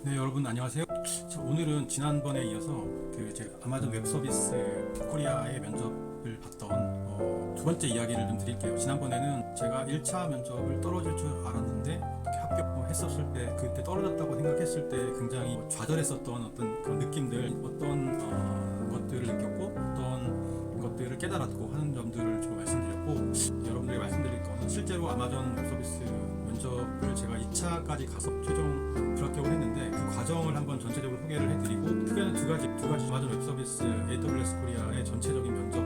네, 여러분 안녕하세요. 오늘은 지난번에 이어서 제가 아마존 웹 서비스 코리아의 면접을 봤던 두 번째 이야기를 좀 드릴게요. 지난번에는 제가 1차 면접을 떨어질 줄 알았는데 어떻게 합격했었을 때, 그때 떨어졌다고 생각했을 때 굉장히 좌절했었던 어떤 그런 느낌들, 어떤 것들을 느꼈고 어떤 것들을 깨달았고 하는 점들을 좀 말씀드렸고, 여러분들에게 말씀드릴 거는 실제로 아마존 웹 서비스 면접을 제가 2차까지 가서 최종 불합격을 했는데 그 과정을 한번 전체적으로 소개를 해드리고, 크게는 두 가지 아마존 웹 서비스 AWS 코리아의 전체적인 면접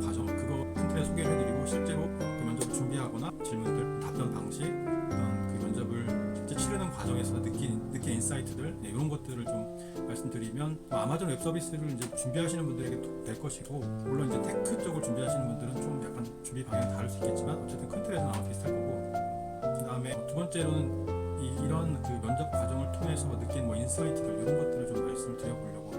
과정, 그거 큰 틀에 소개를 해드리고, 실제로 그 면접을 준비하거나 질문들 답변 방식, 그 면접을 실제 치르는 과정에서 느낀 인사이트들, 이런 것들을 좀 말씀드리면 아마존 웹 서비스를 이제 준비하시는 분들에게 될 것이고, 물론 이제 테크 쪽을 준비하시는 분들은 좀 약간 준비 방향이 다를 수 있겠지만 어쨌든 큰 틀에서 아마 비슷할 거고, 그 다음에 두 번째로는 이런 그 면접 과정을 통해서 느낀 인사이트들, 이런 것들을 좀 말씀을 드려보려고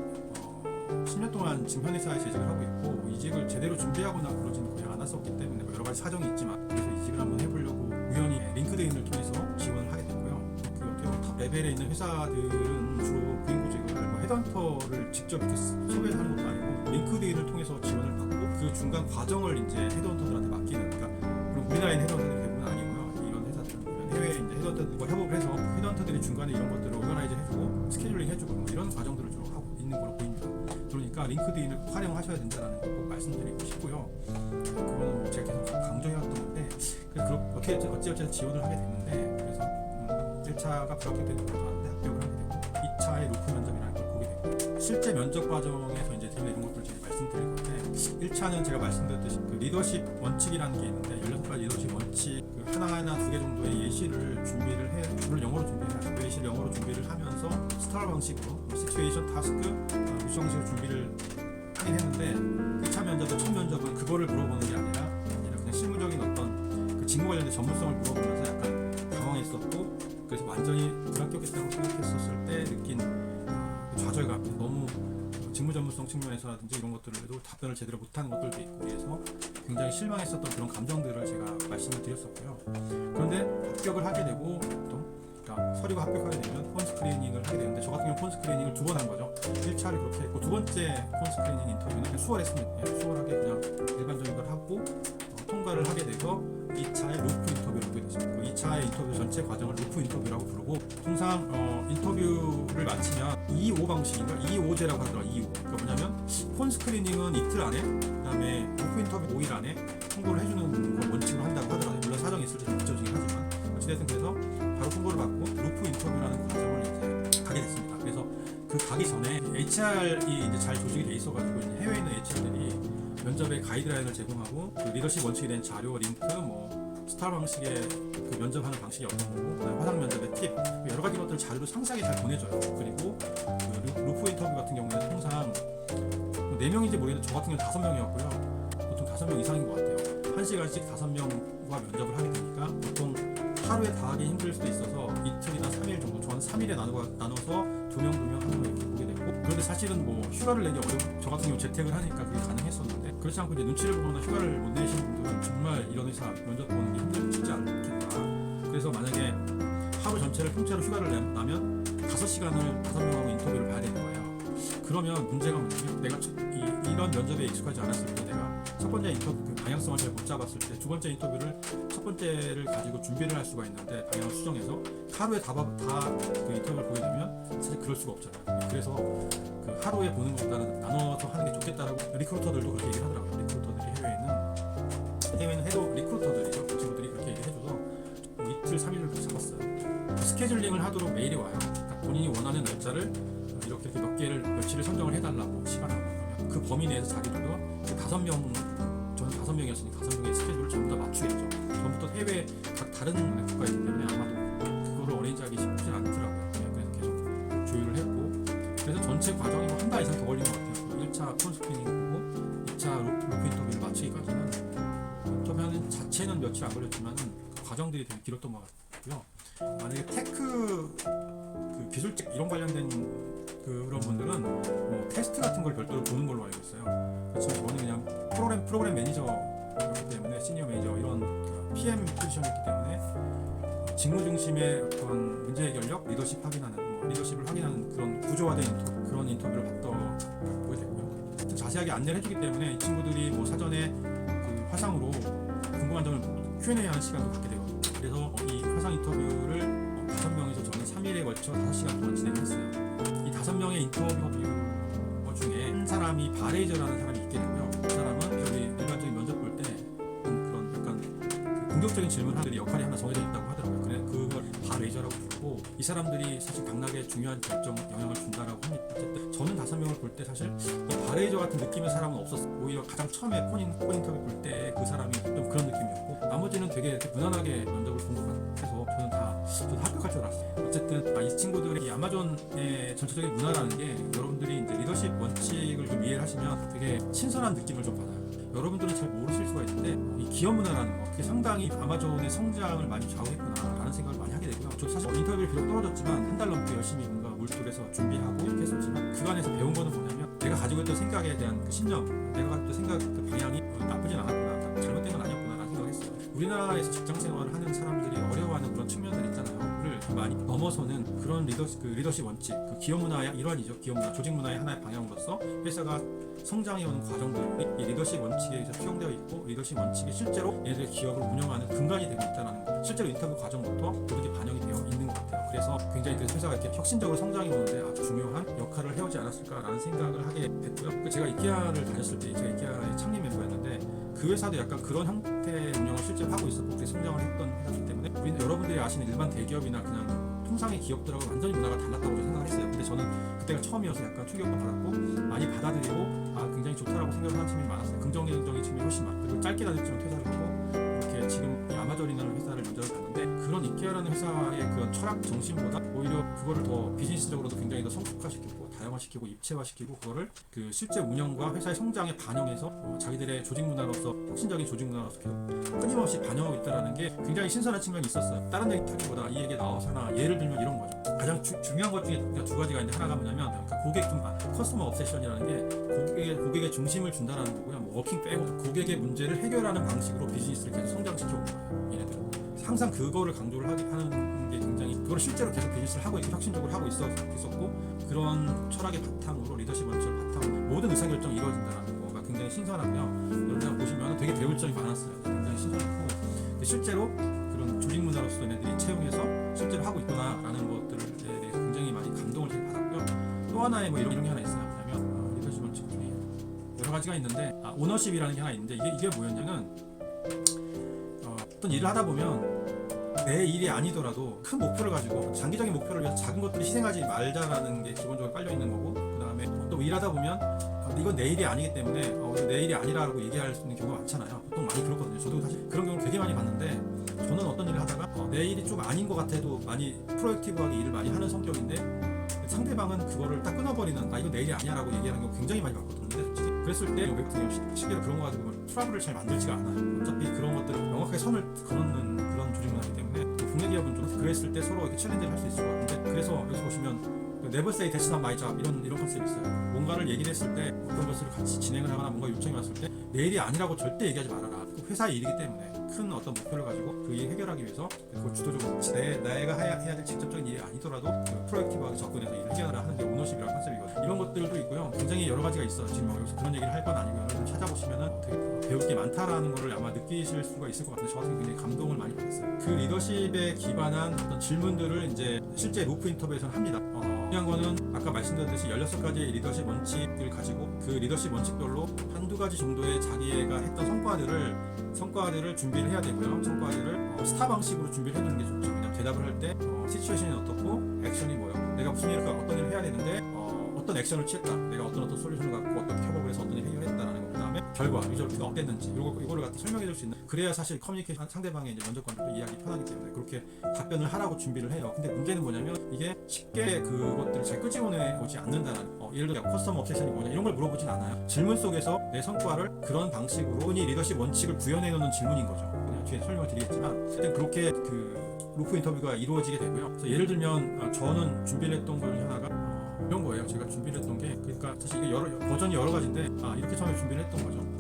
10년 동안 지금 현 회사에 재직을 하고 있고, 이직을 제대로 준비하거나 그러지는 거의 않았었기 때문에 여러 가지 사정이 있지만, 그래서 이직을 한번 해보려고 우연히 링크드인을 통해서 지원을 하게 됐고요. 그 어떻게 보면 탑 레벨에 있는 회사들은 주로 구인구직을 헤드헌터를 직접 이렇게 섭외를 하는 것도 아니고 링크드인을 통해서 지원을 받고 그 중간 과정을 이제 헤드헌터들한테 맡기는, 그러니까 물론 우리나라에 있는 헤드헌터들이 대부분 아니고요. 이런 회사들은 해외에 이제 헤드헌터들과 협업을 해서 헤드헌터들이 중간에 이런 것들을 오거나이즈 해주고 스케줄링 해주고 이런 과정들을 좀 하고 있는 걸로 보입니다. 그러니까 링크드인을 활용하셔야 된다는 걸 꼭 말씀드리고 싶고요. 그거는 제가 계속 강조해왔던 건데, 어찌어찌 지원을 하게 됐는데, 그래서 1차가 불합격되는 것도 아닌데 합격을 하게 되고, 2차의 루프 면접이라는 걸 보게 되고, 실제 면접 과정에서 이제 이런 것들을 제가 말씀드릴 건데, 1차는 제가 말씀드렸듯이 그 리더십 원칙이라는 게 있는데, 16가지 리더십 원칙 하나하나 2개 정도의 예시를 준비를 해, 물론 영어로 준비를 예시를 영어로 준비를 하면서 스타र 방식으로 시츄에이션, 타스크, 미션 방식으로 준비를 하긴 했는데, 1차 면접과 첫 면접은 그거를 물어보는 게 아니라 그냥 실무적인 어떤 그 직무 관련된 전문성을 물어보면서 약간 당황했었고, 그래서 완전히 불합격했다고 생각했었을 때 느낀 좌절감, 너무 직무 전문성 측면에서라든지 이런 것들에도 답변을 제대로 못하는 것들도 있고, 그래서 굉장히 실망했었던 그런 감정들을 제가 말씀을 드렸었고요. 그런데 합격을 하게 되고, 보통 그러니까 서류가 합격하게 되면 폰 스크리닝을 하게 되는데, 저 같은 경우는 폰 스크리닝을 2번 한 거죠. 1차를 그렇게 했고, 두 번째 폰 스크리닝 인터뷰는 그냥 수월했습니다. 수월하게 그냥 일반적인 걸 하고 통과를 하게 돼서 2차의 루프 인터뷰를 보게 됐습니다. 그 2차의 인터뷰 전체 과정을 루프 인터뷰라고 부르고, 통상 인터뷰를 마치면 2-5 방식인가? 2-5제라고 하더라고요. 2-5. 그러니까 뭐냐면 폰 스크리닝은 이틀 안에, 그 다음에 루프 인터뷰 5일 안에 통보를 해주는 걸 원칙으로 한다고 하더라고요. 물론 사정이 있을 때 좀 늦어지긴 하지만, 어찌됐든 그래서 바로 통보를 받고 루프 인터뷰라는 과정을 이제 가게 됐습니다. 그래서 그 가기 전에 HR이 이제 잘 조직이 돼 있어가지고, 이제 해외에 있는 HR들이 면접의 가이드라인을 제공하고, 그 리더십 원칙에 대한 자료, 링크, 스타र 방식의 그 면접하는 방식이 어떤 거고, 그다음에 화상 면접의 팁, 여러 가지 것들을 자료로 상세하게 잘 보내줘요. 그리고 그 루프 인터뷰 같은 경우에는 통상 4명인지 모르겠는데, 저 같은 경우는 5명이었고요. 보통 5명 이상인 것 같아요. 1시간씩 5명과 면접을 하게 되니까 보통 하루에 다 하기 힘들 수도 있어서 이틀이나 3일 정도, 저는 3일에 나눠서 2명, 1명 이렇게 보게 되고, 그런데 사실은 휴가를 내기 어려워, 저 같은 경우 재택을 하니까 그게 가능했었는데, 그렇지 않고 이제 눈치를 보거나 휴가를 못 내시는 분들은 정말 이런 회사 면접 보는 게 힘들지 않겠다. 그래서 만약에 하루 전체를 통째로 휴가를 나면 5시간을 5명하고 인터뷰를 봐야 되는 거예요. 그러면 문제가 뭐냐면, 내가 이런 면접에 익숙하지 않았을 때, 내가 첫 번째 인터뷰 그 방향성을 잘 못 잡았을 때, 두 번째 인터뷰를 첫 번째를 가지고 준비를 할 수가 있는데, 방향을 수정해서 하루에 다 그 인터뷰를 보게 되면 사실 그럴 수가 없잖아요. 그래서 그 하루에 보는 것보다는 나눠서 하는 게 좋겠다라고 리크루터들도 그렇게 얘기를 하더라고요. 리크루터들이 해외에는 해도 리크루터들이죠. 그 친구들이 그렇게 얘기를 해줘서 이틀 3일을 잡았어요. 스케줄링을 하도록 메일이 와요. 그러니까 본인이 원하는 날짜를 이렇게 몇 개를 며칠을 선정을 해달라고 시간을 하고, 그 범위 내에서 자기들도 그 5명, 저는 5명이었으니 5명의 스케줄을 전부 다 맞추겠죠. 전부터 해외 각 다른 국가이기 때문에 아마도 그거를 어레인지하기 쉽지 않더라고요. 그래서 계속 조율을 했고, 그래서 전체 과정이 한 달 이상 더 걸린 것 같아요. 1차 폰 스크리닝 보고 2차 루프 인터뷰를 마치기까지는, 인터뷰하는 자체는 며칠 안 걸렸지만 그 과정들이 되게 길었던 것 같고요. 만약에 테크 그 기술직 이런 관련된 그런 분들은 테스트 같은 걸 별도로 보는 걸로 알고 있어요. 그렇지만 저는 그냥 프로그램 매니저였기 때문에, 시니어 매니저 이런 PM 포지션이었기 때문에 직무 중심의 어떤 문제 해결력, 리더십 확인하는, 리더십을 확인하는 그런 구조화된 그런 인터뷰를 보게 됐고요. 좀 자세하게 안내를 해주기 때문에 이 친구들이 뭐 사전에 그 화상으로 궁금한 점을 Q&A 하는 시간도 갖게 되거든요. 그래서 이 화상 인터뷰를 5명에서 저는 3일에 걸쳐 5시간 동안 진행을 했어요. 이 5명의 인터뷰 중에 한 사람이 바레이저라는 사람이 있게 되고요. 그 사람은 저희 일반적인 면접 볼 때 그런 약간 그 공격적인 질문들이 역할이 하나 정해져 있다고 하더라고요. 그래 그걸 바레이저라고 부르고, 이 사람들이 사실 당락에 중요한 결정 영향을 준다라고 합니다. 어쨌든 저는 5명을 볼 때 사실 이 바레이저 같은 느낌의 사람은 없었어요. 오히려 가장 처음에 폰 인터뷰 볼 때 그 사람이 좀 그런 느낌이었고, 나머지는 되게 무난하게 면접을 본 것 같아서 저는 합격할 줄 알았어요. 어쨌든 이 친구들이 이 아마존의 전체적인 문화라는 게, 여러분들이 이제 리더십 원칙을 좀 이해를 하시면 되게 신선한 느낌을 좀 받아요. 여러분들은 잘 모르실 수가 있는데 이 기업 문화라는 거, 그게 상당히 아마존의 성장을 많이 좌우했구나라는 생각을 많이 하게 되고요. 저 사실 인터뷰를 비록 떨어졌지만 한 달 넘게 열심히 뭔가 몰두해서 준비하고 이렇게 했었지만, 그 안에서 배운 거는 뭐냐면, 내가 가지고 있던 생각에 대한 그 신념, 내가 가지고 있던 생각 그 방향이 나쁘진 않았구나, 잘못된 건 아니었구나라는 생각을 했어요. 우리나라에서 직장 생활을 하는 사람들이 어려워하는 그런 측면들 있잖아요. 를 많이 넘어서는 그런 리더십 원칙, 그 기업 문화의 일환이죠. 기업 문화, 조직 문화의 하나의 방향으로서 회사가 성장해오는 과정들이 이 리더십 원칙에 수용되어 있고, 리더십 원칙이 실제로 얘네들의 기업을 운영하는 근간이 되고 있다는 거, 실제로 인터뷰 과정부터 모두게 반영이 되어 있는 것 같아요. 그래서 굉장히 그 회사가 이렇게 혁신적으로 성장해 오는데 아주 중요한 역할을 해오지 않았을까라는 생각을 하게 됐고요. 제가 이케아를 다녔을 때, 제가 이케아의 창립 멤버였는데, 그 회사도 약간 그런 형태의 운영을 실제로 하고 있었고, 그렇게 성장을 했던 회사이기 때문에, 우리는 여러분들이 아시는 일반 대기업이나 그냥 통상의 기업들하고 완전히 문화가 달랐다고 생각을 했어요. 근데 저는 그때가 처음이어서 약간 충격도 받았고, 많이 받아들이고 굉장히 좋다라고 생각을 하는 측면이 많았어요. 긍정적인 측면이 훨씬 많고, 그리고 짧게 다녔지만 퇴사를 하고, 이렇게 지금 이 아마존이라는 회사를 면접을 봤는데, 그런 이케아라는 회사의 그런 철학 정신보다 오히려 그거를 더 비즈니스적으로도 굉장히 더 성숙화시키고 다양화시키고 입체화시키고, 그거를 그 실제 운영과 회사의 성장에 반영해서 자기들의 조직 문화로서, 혁신적인 조직 문화로서 계속 끊임없이 반영하고 있다는 게 굉장히 신선한 측면이 있었어요. 다른 얘기 타기보다 이 얘기에 나와서 하나 예를 들면 이런 거죠. 가장 중요한 것 중에 두 가지가 있는데, 하나가 뭐냐면 커스터머 obsession이라는 게 고객의 중심을 준다라는 거고요. 워킹 빼고 고객의 문제를 해결하는 방식으로 비즈니스를 계속 성장시켜 온 거예요. 얘네들은 항상 그거를 강조를 하는 게 굉장히, 그걸 실제로 계속 비즈니스를 하고 있고 혁신적으로 하고 있었고, 그런 철학의 바탕으로, 리더십 원칙을 바탕으로 모든 의사결정이 이루어진다는 거가 굉장히 신선하고요. 여러분 보시면 되게 배울 점이 많았어요. 굉장히 신선했고, 실제로 그런 조직 문화로서 얘네들이 채용해서 실제로 하고 있구나라는 것들에 대해서 굉장히 많이 감동을 되게 받았고요. 또 하나의 이런 게 하나 있어요. 뭐냐면 리더십 원칙 중에 여러 가지가 있는데, 오너십이라는 게 하나 있는데, 이게 뭐였냐면, 어떤 일을 하다 보면 내 일이 아니더라도 큰 목표를 가지고 장기적인 목표를 위해서 작은 것들을 희생하지 말자라는 게 기본적으로 깔려 있는 거고, 그 다음에 또 일하다 보면 이건 내 일이 아니기 때문에 내 일이 아니라고 얘기할 수 있는 경우가 많잖아요. 보통 많이 그렇거든요. 저도 사실 그런 경우를 되게 많이 봤는데, 저는 어떤 일을 하다가 내 일이 좀 아닌 것 같아도 많이 프로액티브하게 일을 많이 하는 성격인데, 상대방은 그거를 딱 끊어버리는, 이거 내 일이 아니야 라고 얘기하는 경우 굉장히 많이 봤거든요. 근데 솔직히 그랬을 때 실제로 그런 거 가지고 트러블을 잘 만들지가 않아요. 어차피 그런 것들을 명확하게 선을 그어놓는 그런 조직 문화이기 때문에, 국내 기업은 좀 그랬을 때 서로 이렇게 챌린지를 할 수 있을 것 같은데, 그래서 여기서 보시면 Never say that's not my job 이런 컨셉이 있어요. 뭔가를 얘기를 했을 때, 어떤 것을 같이 진행을 하거나 뭔가 요청이 왔을 때 내 일이 아니라고 절대 얘기하지 말아라. 회사의 일이기 때문에 큰 어떤 목표를 가지고 그 일 해결하기 위해서 그걸 주도적으로 내가 해야 될 직접적인 일이 아니더라도 프로액티브하게 접근해서 일을 해결하라 하는 게 오너십이라는 컨셉이거든요. 이런 것들도 있고요. 굉장히 여러 가지가 있어요. 지금 여기서 그런 얘기를 할 건 아니고요. 여러분 찾아보시면은 되게 배울 게 많다라는 거를 아마 느끼실 수가 있을 것 같은데, 저 같은 경우 굉장히 감동을 많이 받았어요. 그 리더십에 기반한 어떤 질문들을 이제 실제 루프 인터뷰에서는 합니다. 중요한 거는 아까 말씀드렸듯이 16가지의 리더십 원칙을 가지고, 그 리더십 원칙별로 한두 가지 정도의 자기가 했던 성과들을 준비를 해야 되고요. 성과들을 스타 방식으로 준비를 해두는 게 좋죠. 그냥 대답을 할 때 시츄에이션이 어떻고 액션이 뭐예요. 내가 무슨 일을 어떤 일을 해야 되는데 어떤 액션을 취했다. 내가 어떤 솔루션을 갖고 어떻게 협업을 해서 어떤 일을 해결했다라는 거. 그다음에 결과, 리저트가 어땠는지 이거를 갖다 설명해 줄 수 있는, 그래야 사실 커뮤니케이션 상대방의 이제 면접관들도 이해하기 편하기 때문에 그렇게 답변을 하라고 준비를 해요. 근데 문제는 뭐냐면, 이게 쉽게 그것들을 잘 끄집어내 오지 않는다는, 예를 들어 커스터머 obsession이 뭐냐 이런 걸 물어보진 않아요. 질문 속에서 내 성과를 그런 방식으로 흔히 리더십 원칙을 구현해 놓는 질문인 거죠. 그냥 뒤에 설명을 드리겠지만, 어쨌든 그렇게 그 루프 인터뷰가 이루어지게 되고요. 그래서 예를 들면 저는 준비를 했던 것 중에 하나가 이런 거예요. 제가 준비를 했던 게, 그러니까 사실 이게 버전이 여러 가지인데, 이렇게 처음에 준비를 했던 거죠.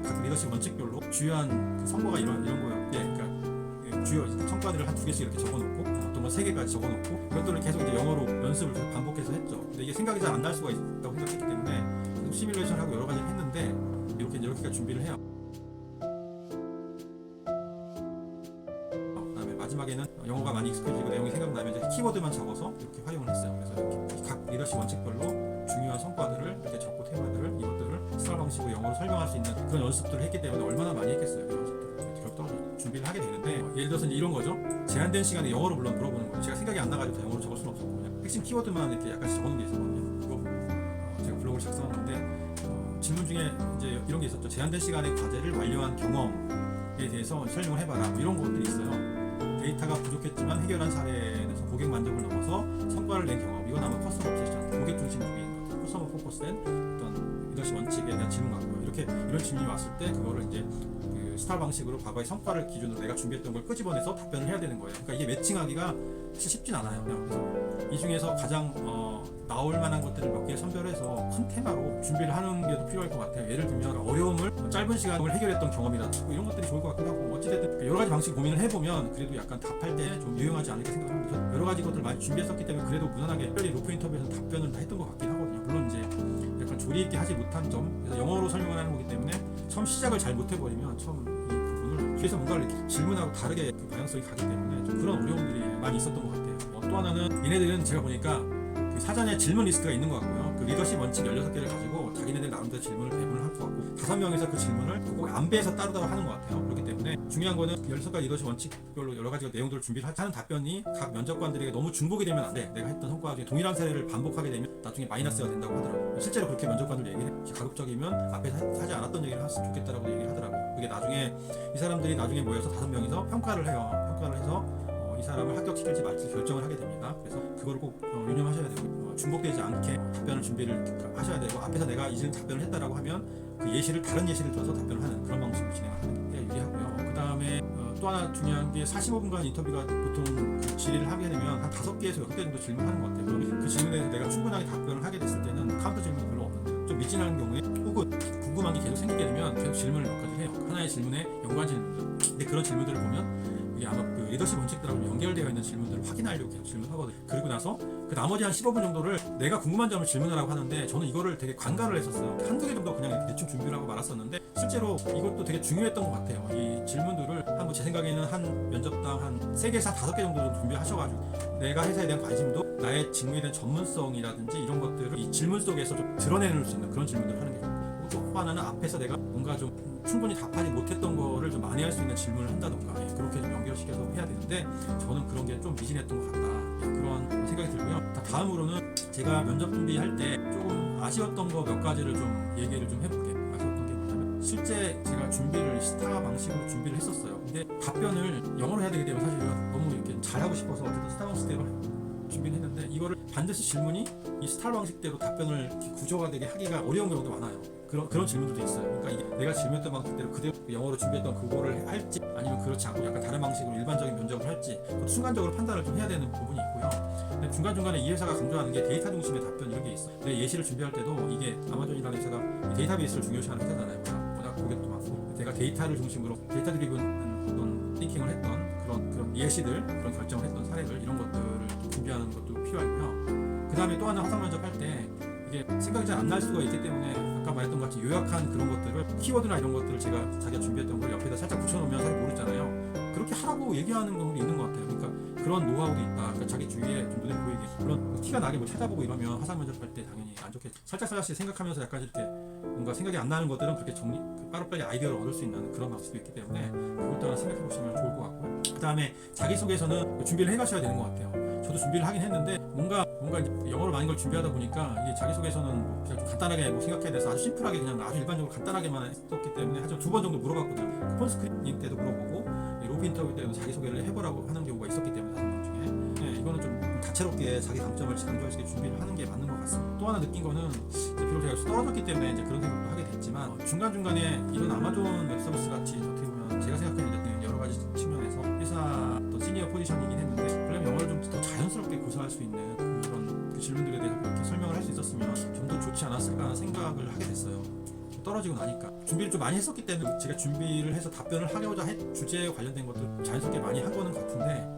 각 리더십 원칙별로 주요한 그 선거가 이런 거예요. 그러니까 주요 성과들을 한 2개씩 이렇게 적어놓고 어떤 건 3개까지 적어놓고 그것들을 계속 이제 영어로 연습을 계속 반복해서 했죠. 근데 이게 생각이 잘 안 날 수가 있다고 생각했기 때문에 계속 시뮬레이션하고 여러 가지를 했는데 이렇게까지 준비를 해요. 그다음에 마지막에는 영어가 많이 익숙해지고 내용이 생각나면 이제 키워드만 적어서 이렇게 활용을 했어요. 그래서 이렇게 각 리더십 원칙별로 중요한 성과들을 이렇게 적고 테마들을 이것들을 스타 방식으로 영어로 설명할 수 있는 그런 연습들을 했기 때문에 얼마나 많이 했겠어요. 그런 연습들을 결국 떨어져 준비를 하게 되는데 예를 들어서 이런 거죠. 제한된 시간에 영어로 물론 물어보는 거예요. 제가 생각이 안 나가지고 영어로 적을 수는 없었고 그냥 핵심 키워드만 이렇게 약간씩 적어놓은 게 있었거든요. 이거 제가 블로그를 작성한 건데 질문 중에 이제 이런 게 있었죠. 제한된 시간에 과제를 완료한 경험에 대해서 설명을 해봐라. 뭐 이런 것들이 있어요. 데이터가 부족했지만 해결한 사례에 대해서 고객 만족을 넘어서 성과를 낸 경험. 이건 아마 커스터머 옵세션, 고객 중심주의인 것, 커스터머 포커스된 어떤 리더십 원칙에 대한 질문 같고요. 이렇게 이런 질문이 왔을 때 그거를 이제 그 스타 방식으로 과거의 성과를 기준으로 내가 준비했던 걸 끄집어내서 답변을 해야 되는 거예요. 그러니까 이게 매칭하기가 사실 쉽진 않아요. 그래서 이 중에서 가장 나올 만한 것들을 몇 개 선별해서 큰 테마로 준비를 하는 게 더 필요할 것 같아요. 예를 들면 어려움을 짧은 시간을 해결했던 경험이라든지 뭐 이런 것들이 좋을 것 같기도 하고 어찌됐든 여러 가지 방식 고민을 해보면 그래도 약간 답할 때 좀 유용하지 않을까 생각합니다. 여러 가지 것들을 많이 준비했었기 때문에 그래도 무난하게 특별히 로프 인터뷰에서 답변을 다 했던 것 같긴 하거든요. 물론 이제 약간 조리 있게 하지 못한 점, 그래서 영어로 설명을 하는 거기 때문에 처음 시작을 잘 못해버리면 처음 이 부분을 뒤에서 뭔가를 이렇게 질문하고 다르게 그 방향성이 가기 때문에 좀 그런 어려움들이 많이 있었던 것 같아요. 또 하나는 얘네들은 제가 보니까 그 사전에 질문 리스트가 있는 것 같고요. 그 리더십 원칙 16개를 가지고 자기네들 나름대로 질문을 배분을 할 것 같고 5명이서 그 질문을 꼭 안배해서 따로따로 하는 것 같아요. 그렇기 때문에 중요한 거는 16가지 리더십 원칙별로 여러 가지 내용들을 준비를 하는 답변이 각 면접관들에게 너무 중복이 되면 안 돼. 내가 했던 성과와 중에 동일한 사례를 반복하게 되면 나중에 마이너스가 된다고 하더라고요. 실제로 그렇게 면접관들 얘기를 해요. 가급적이면 앞에서 하지 않았던 얘기를 했으면 좋겠다라고 얘기를 하더라고요. 그게 나중에 이 사람들이 나중에 모여서 5명이서 평가를 해요. 평가를 해서 이 사람을 합격시킬지 말지 결정을 하게 됩니다. 그래서 그걸 꼭 유념하셔야 되고 중복되지 않게 답변을 준비를 하셔야 되고 앞에서 내가 이전 답변을 했다라고 하면 그 예시를 다른 예시를 들어서 답변을 하는 그런 방식으로 진행하는 게 유리하고요. 그 다음에 또 하나 중요한 게 45분간 인터뷰가 보통 그 질의를 하게 되면 한 5개에서 6개 정도 질문하는 것 같아요. 그럼 그 질문에 대해서 내가 충분하게 답변을 하게 됐을 때는 카운터 질문이 별로 없는데 좀 미진한 경우에 혹은 궁금한 게 계속 생기게 되면 계속 질문을 몇 가지 해요. 하나의 질문에 연관 질문들. 근데 그런 질문들을 보면 이게 아마 그 리더십 원칙들하고 연결되어 있는 질문들을 확인하려고 계속 질문하거든요. 그리고 나서 그 나머지 한 15분 정도를 내가 궁금한 점을 질문하라고 하는데 저는 이거를 되게 관가를 했었어요. 한두 개 정도 그냥 이렇게 대충 준비를 하고 말았었는데 실제로 이것도 되게 중요했던 것 같아요. 이 질문들을 한 제 생각에는 한 면접당 한 3개에서 5개 정도 좀 준비하셔가지고 내가 회사에 대한 관심도 나의 직무에 대한 전문성이라든지 이런 것들을 이 질문 속에서 좀 드러내놓을 수 있는 그런 질문들을 하는 게 좋고 또 하나는 앞에서 내가 뭔가 좀 충분히 답하지 못했던 거를 좀 만회할 수 있는 질문을 한다던가 그렇게 좀 연결시켜서 해야 되는데 저는 그런 게 좀 미진했던 것 같다 그런 생각이 들고요. 다음으로는 제가 면접 준비할 때 조금 아쉬웠던 거 몇 가지를 좀 얘기를 좀 해볼게요. 아쉬웠던 게 뭐냐면 실제 제가 준비를 스타 방식으로 준비를 했었어요. 근데 답변을 영어로 해야 되기 때문에 사실은 너무 이렇게 잘하고 싶어서 어쨌든 스타 방식대로 준비를 했는데 이거를 반드시 질문이 이 스타 방식대로 답변을 이렇게 구조가 되게 하기가 어려운 경우도 많아요. 그런 질문들도 있어요. 그러니까 이게 내가 질문했던 방식대로 그대로 영어로 준비했던 그거를 할지 아니면 그렇지 않고 약간 다른 방식으로 일반적인 면접을 할지 그것도 순간적으로 판단을 좀 해야 되는 부분이 있고요. 근데 중간중간에 이 회사가 강조하는 게 데이터 중심의 답변 이런 게 있어. 내 예시를 준비할 때도 이게 아마존이라는 회사가 데이터베이스를 중요시하는 회사잖아요. 워낙 고객도 많고 내가 데이터를 중심으로 데이터 드리븐 어떤 띵킹을 했던 그런 예시들 그런 결정을 했던 사례들 이런 것들을 준비하는 것도 필요하고요. 그 다음에 또 하나 화상 면접할 때 이게 생각이 잘 안 날 수가 있기 때문에 아까 말했던 것 같이 요약한 그런 것들을 키워드나 이런 것들을 제가 자기가 준비했던 걸 옆에다 살짝 붙여놓으면 사실 모르잖아요. 그렇게 하라고 얘기하는 경우도 있는 것 같아요. 그러니까 그런 노하우도 있다. 그러니까 자기 주위에 좀 눈에 보이게 물론 티가 나게 뭐 찾아보고 이러면 화상 면접할 때 당연히 안 좋겠죠. 살짝씩 생각하면서 약간 이렇게 뭔가 생각이 안 나는 것들은 그렇게 빠르게 아이디어를 얻을 수 있는 그런 방식도 있기 때문에 그것도 하나 생각해 보시면 좋을 것 같고요. 그 다음에 자기소개서는 준비를 해가셔야 되는 것 같아요. 저도 준비를 하긴 했는데 뭔가 이제 영어로 많이 걸 준비하다 보니까 이게 자기소개서는 그냥 좀 간단하게 뭐 생각해야 돼서 아주 심플하게 그냥 아주 일반적으로 간단하게만 했었기 때문에 하지만 2번 정도 물어봤거든요. 그 폰스크린닝 때도 물어보고 로비 인터뷰 때도 자기소개를 해보라고 하는 경우가 있었기 때문에 5명 중에 이거는 좀 다채롭게 자기 강점을 강조할 수 있게 준비를 하는 게 맞는 것 같습니다. 또 하나 느낀 거는 비록 제가 떨어졌기 때문에 이제 그런 생각도 하게 됐지만 중간중간에 이런 아마존 웹서비스 같이 어떻게 보면 제가 생각하는 여러 가지 측면에서 회사 또 시니어 포지션이긴 했는데 그러면 영어를 좀 더 자연스럽게 구사할 수 있는 그런 그 질문들에 대해서 이렇게 설명을 할 수 있었으면 좀 더 좋지 않았을까 하는 생각을 하게 됐어요. 떨어지고 나니까 준비를 좀 많이 했었기 때문에 제가 준비를 해서 답변을 하려고자 주제에 관련된 것들 자연스럽게 많이 한 거는 같은데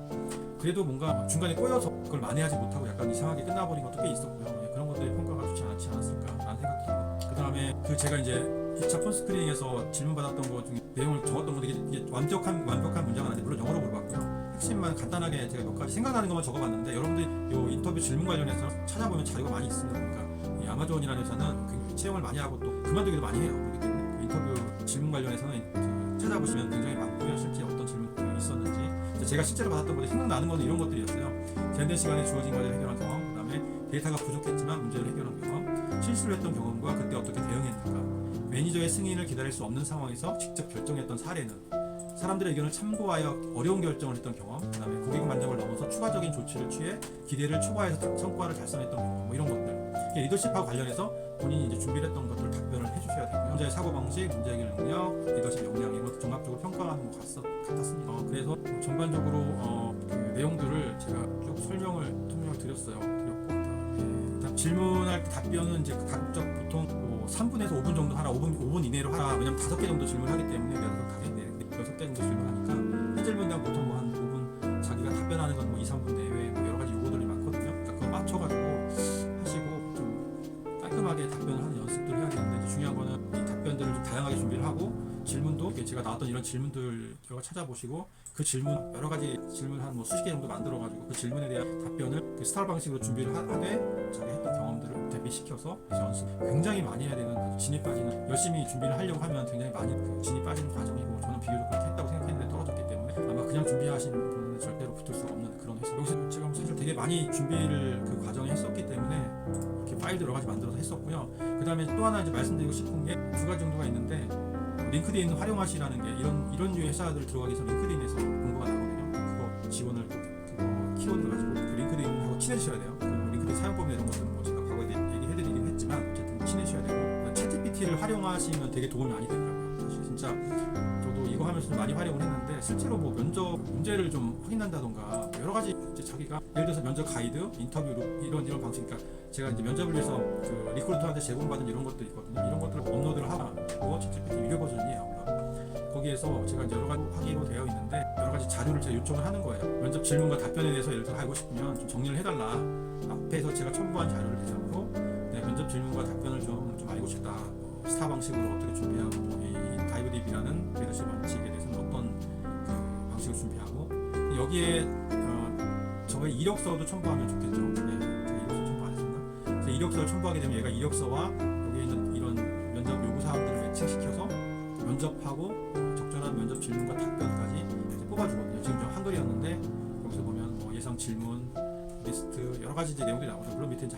그래도 뭔가 중간에 꼬여서 그걸 만회하지 못하고 약간 이상하게 끝나버린 것도 꽤 있었고요. 예, 그런 것들이 평가가 좋지 않지 않았을까라는 생각이 들고 그 다음에 제가 이제 2차 폰스크린에서 질문 받았던 것 중에 내용을 적었던 건데 이게 완벽한 문장은 아닌데 물론 영어로 물어봤고요. 핵심만 간단하게 제가 몇 가지 생각나는 것만 적어봤는데 여러분들이 이 인터뷰 질문 관련해서 찾아보면 자료가 많이 있습니다. 그러니까 이 아마존이라는 회사는 그 채용을 많이 하고 또 그만두기도 많이 해요. 그렇기 때문에 그 인터뷰 질문 관련해서는 찾아보시면 굉장히 많고요. 실제 어떤 질문들이 있었는지 제가 실제로 받았던 것들 생각나는 것은 이런 것들이었어요. 제한된 시간에 주어진 과제를 해결한 경험, 그 다음에 데이터가 부족했지만 문제를 해결한 경험, 실수를 했던 경험과 그때 어떻게 대응했는가, 매니저의 승인을 기다릴 수 없는 상황에서 직접 결정했던 사례는, 사람들의 의견을 참고하여 어려운 결정을 했던 경험, 그 다음에 고객 만족을 넘어서 추가적인 조치를 취해 기대를 초과해서 성과를 달성했던 경험, 뭐 이런 것들. 리더십하고 관련해서 본인이 이제 준비를 했던 것들을 답변을 해주셔야 되고요. 문제의 사고방식, 문제 해결 능력, 리더십 역량 이런 것들 종합적으로 평가하는 것 같았습니다. 그래서 전반적으로 그 내용들을 제가 쭉 설명을 드렸어요. 그다음 질문할 때 답변은 이제 각각 보통 3분에서 5분 정도 하라, 5분 이내로 하라. 왜냐면 5개 정도 질문하게 때문에 6개 정도 질문하니까 한 질문당 보통 뭐 한 5분 자기가 답변하는 건 뭐 2, 3분 내외 뭐 여러 가지 요구들이 많거든요. 그러니까 그걸 맞춰가지고 하시고 좀 깔끔하게 답변을 하는 연습들을 해야 되는데 중요한 거는 이 답변들을 좀 다양하게 준비를 하고 질문도 제가 나왔던 이런 질문들 찾아보시고 그 질문 여러 가지 질문 한 뭐 수십 개 정도 만들어가지고 그 질문에 대한 답변을 그 스타일 방식으로 준비를 하되 자기 했던 경험들을 대비시켜서 연습 굉장히 많이 해야 되는 아주 진이 빠지는 열심히 준비를 하려고 하면 굉장히 많이 그 진이 빠지는 과정이고 저는 비교적 그렇게 했다고 생각했는데 떨어졌기 때문에 아마 그냥 준비하신 분은 절대로 붙을 수 없는 그런 회사. 여기서 제가 사실 되게 많이 준비를 그 과정에 했었기 때문에 이렇게 파일도 여러 가지 만들어서 했었고요. 그 다음에 또 하나 이제 말씀드리고 싶은 게 두 가지 정도가 있는데 링크드인 활용하시라는 게 이런 류의 회사들 들어가기 위해서 링크드인에서 공부가 나거든요. 그거 지원을 그거 키워드를 가지고 그 링크드인하고 친해지셔야 돼요. 그 링크드인 사용법이나 이런 것들은 뭐 제가 과거에 얘기해드리긴 했지만 어쨌든 친해지셔야 되고 챗GPT를 활용하시면 되게 도움이 많이 되더라고요. 사실 진짜 저도 이거 하면서 좀 많이 활용을 했는데 실제로 뭐 면접 문제를 좀 확인한다던가 여러 가지 이제 자기가 예를 들어서 면접 가이드, 인터뷰 이런 방식, 그러니까 제가 이제 면접을 위해서 그 리크루터한테 제공받은 이런 것들이 있거든요. 이런 것들을 업로드를 하고 챗GPT 유료 버전이에요. 거기에서 제가 이제 여러 가지 하기로 되어 있는데 여러 가지 자료를 제가 요청을 하는 거예요. 면접 질문과 답변에 대해서 예를 들어 알고 싶으면 좀 정리를 해달라. 앞에서 제가 첨부한 자료를 대상으로 면접 질문과 답변을 좀 알고 싶다. 스타 방식으로 어떻게 준비하고 이 다이브딥이라는 리더십 원칙에 대해서는 어떤 그 방식을 준비하고 여기에 저의 이력서도 첨부하면 좋겠죠. 네, 제가 이력서 첨부 안 했었나? 그래서 이력서를 첨부하게 되면 얘가 이력서와 여기에 있는 이런 면접 요구 사항들을 매칭시켜서 면접하고 적절한 면접 질문과 답변까지 뽑아주거든요. 지금 저 한글이었는데 여기서 보면 뭐 예상 질문 리스트 여러 가지 이제 내용들이 나오죠. 물론 밑에 이제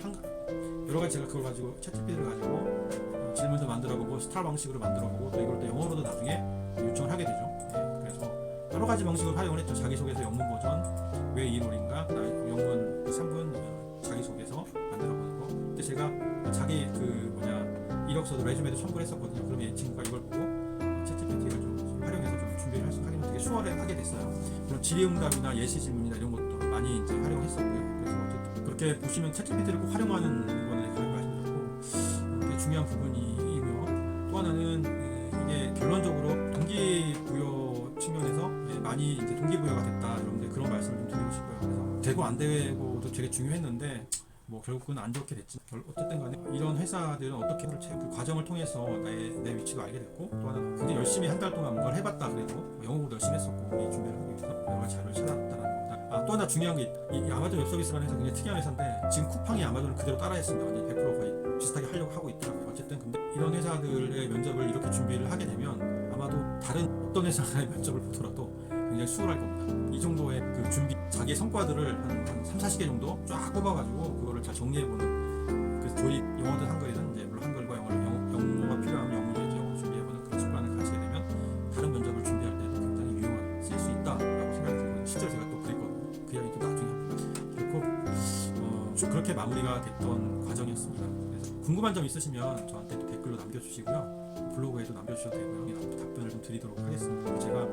여러 가지 제가 그걸 가지고 챗GPT를 가지고 질문도 만들어보고 스타 방식으로 만들어보고 또 이걸 또 영어로도 나중에 요청을 하게 되죠. 네, 그래서 여러 가지 방식을 활용을 했죠. 자기소개서 영문 버전, 왜 이 롤인가, 영문 3분 자기소개서 만들어보는 거. 근데 제가 자기 이력서도 레주메도 첨부를 했었거든요. 그러면 이 친구가 이걸 보고 챗GPT를 좀 활용해서 좀 준비를 하기는 되게 수월하게 됐어요. 물론 질의응답이나 예시 질문이나 이런 것도 많이 이제 활용했었고요. 그래서 어쨌든 그렇게 보시면 챗GPT를 꼭 활용하는 거는 가장 말씀드렸고 되게 중요한 부분이고요. 또 하나는 이게 결론적으로 동기부여 측면에서 많이 이제 동기부여가 됐다. 여러분들 그런 말씀을 좀 드리고 싶어요. 그래서 되고 안 되고도 되게 중요했는데 뭐 결국은 안 좋게 됐지. 어쨌든 간에 이런 회사들은 어떻게 그 과정을 통해서 내 위치도 알게 됐고 또 하나 굉장히 열심히 한 달 동안 뭔가를 해봤다 그래도 영어도 열심히 했었고 이 준비를 하기 위해서 여러 가지 자료를 찾았다는 겁니다. 또 하나 중요한 게 이 아마존 웹서비스라는 회사 굉장히 특이한 회사인데 지금 쿠팡이 아마존을 그대로 따라했습니다. 완전 100% 거의 비슷하게 하려고 하고 있더라고요. 어쨌든 근데 이런 회사들의 면접을 이렇게 준비를 하게 되면 아마도 다른 어떤 회사의 면접을 보더라도 굉장히 수월할 겁니다. 이 정도의 그 준비, 자기의 성과들을 한 3, 40개 정도 쫙 뽑아가지고 그거를 잘 정리해보는 그 조립, 영어든 한글이든 이제 물론 한글과 영어가 필요하면 영어로 준비해보는 그런 습관을 가지게 되면 다른 면접을 준비할 때도 굉장히 유용하게 쓸 수 있다라고 생각이 들거든요. 실제로 제가 또 그랬거든요. 그 이야기 또 나중에 합니다. 결국 그렇게 마무리가 됐던 과정이었습니다. 그래서 궁금한 점 있으시면 저한테 또 댓글로 남겨주시고요. 블로그에도 남겨주셔도 되고요. 답변을 좀 드리도록 하겠습니다. 제가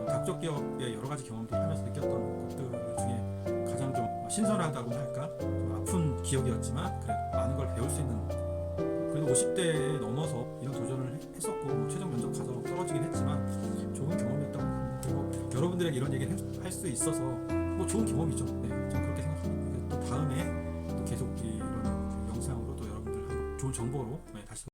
각종 기업의 여러 가지 경험들을 하면서 느꼈던 것들 중에 가장 좀 신선하다고나 할까? 좀 아픈 기억이었지만 그래도 많은 걸 배울 수 있는 그래도 50대에 넘어서 이런 도전을 했었고 뭐 최종 면접 가서 떨어지긴 했지만 좋은 경험이었다고 생각합니다. 그리고 여러분들에게 이런 얘기를 할 수 있어서 뭐 좋은 경험이죠. 네, 저는 그렇게 생각합니다. 또 다음에 또 계속 이런 그 영상으로 또 여러분들 좋은 정보로 네, 다시